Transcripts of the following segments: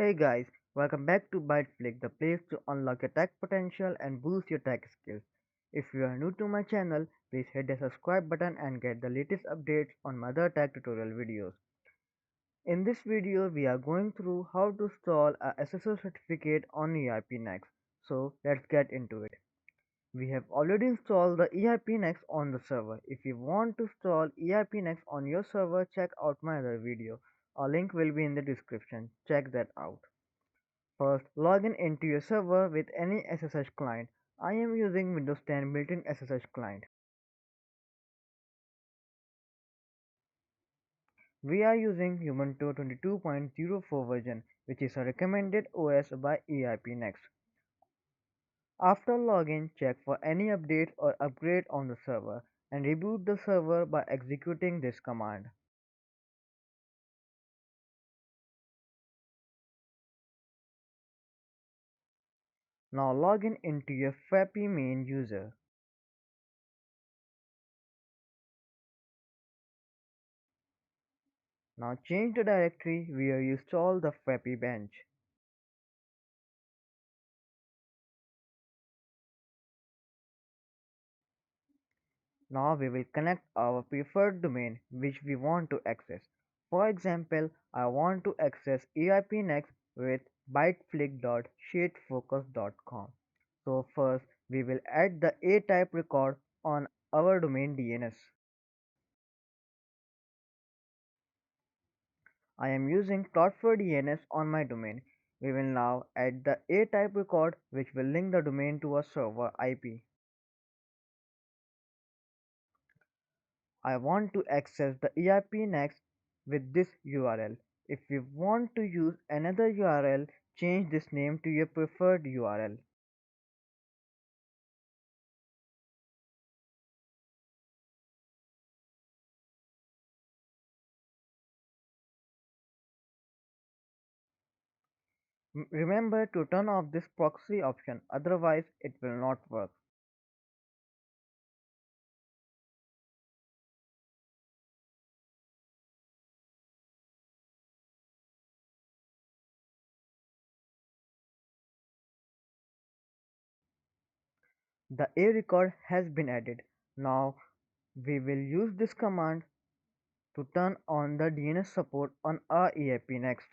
Hey guys, welcome back to Byte Flick, the place to unlock your tech potential and boost your tech skills. If you are new to my channel, please hit the subscribe button and get the latest updates on my other tech tutorial videos. In this video, we are going through how to install a SSL certificate on ERPNext. So let's get into it. We have already installed the ERPNext on the server. If you want to install ERPNext on your server, check out my other video. A link will be in the description. Check that out. First, log in into your server with any SSH client. I am using Windows 10 built-in SSH client. We are using Ubuntu 22.04 version, which is a recommended OS by ERPNext. After login, check for any updates or upgrade on the server and reboot the server by executing this command. Now log in into your Frappe main user. Now change the directory where you install the Frappe bench. Now we will connect our preferred domain which we want to access. For example, I want to access ERPNext with byteflick.shatefocus.com. So first we will add the A-type record on our domain DNS. I am using Cloudflare DNS on my domain. We will now add the A-type record which will link the domain to a server IP. I want to access the ERPNext with this URL. If you want to use another URL, change this name to your preferred URL. Remember to turn off this proxy option, otherwise it will not work. The A record has been added. Now we will use this command to turn on the DNS support on our ERPNext.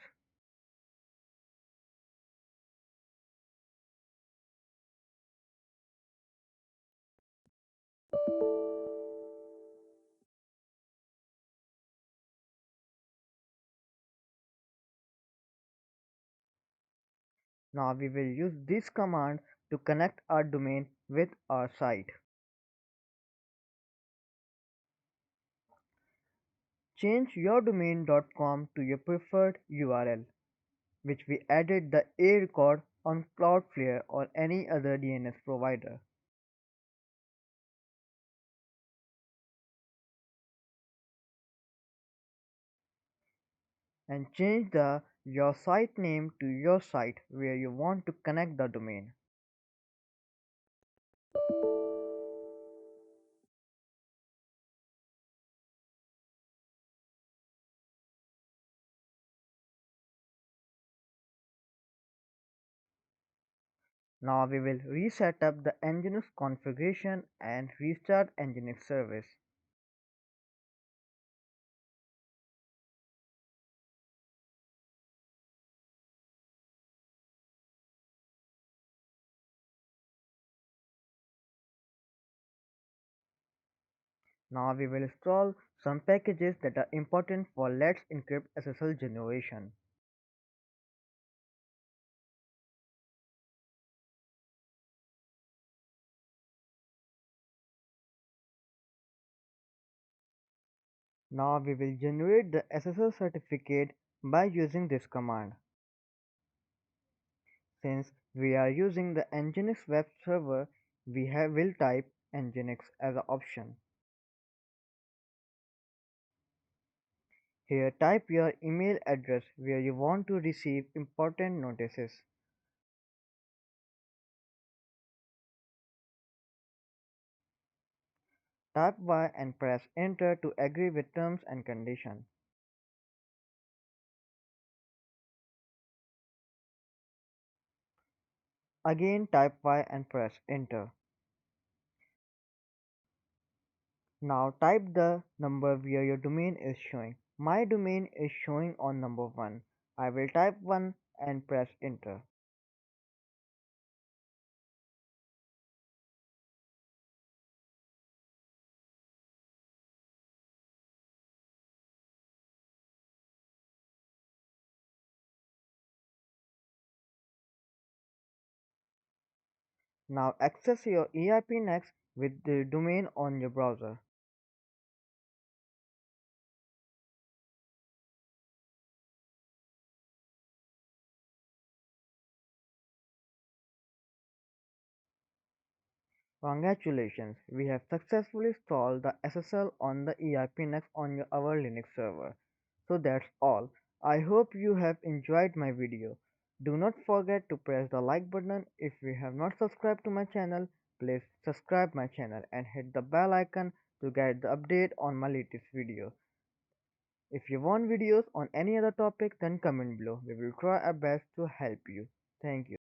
Now we will use this command to connect our domain with our site. Change yourdomain.com to your preferred URL, which we added the A record on Cloudflare or any other DNS provider. And change the your site name to your site where you want to connect the domain. Now we will reset up the Nginx configuration and restart Nginx service. Now we will install some packages that are important for Let's Encrypt SSL generation. Now we will generate the SSL certificate by using this command. Since we are using the Nginx web server, will type Nginx as an option. Here type your email address where you want to receive important notices. Type Y and press enter to agree with terms and conditions. Again type Y and press enter. Now type the number where your domain is showing. My domain is showing on number 1. I will type 1 and press enter. Now access your ERPNext with the domain on your browser. Congratulations, we have successfully installed the SSL on the ERPNext on our Linux server. So that's all. I hope you have enjoyed my video. Do not forget to press the like button. If you have not subscribed to my channel, please subscribe my channel and hit the bell icon to get the update on my latest video. If you want videos on any other topic, then comment below. We will try our best to help you. Thank you.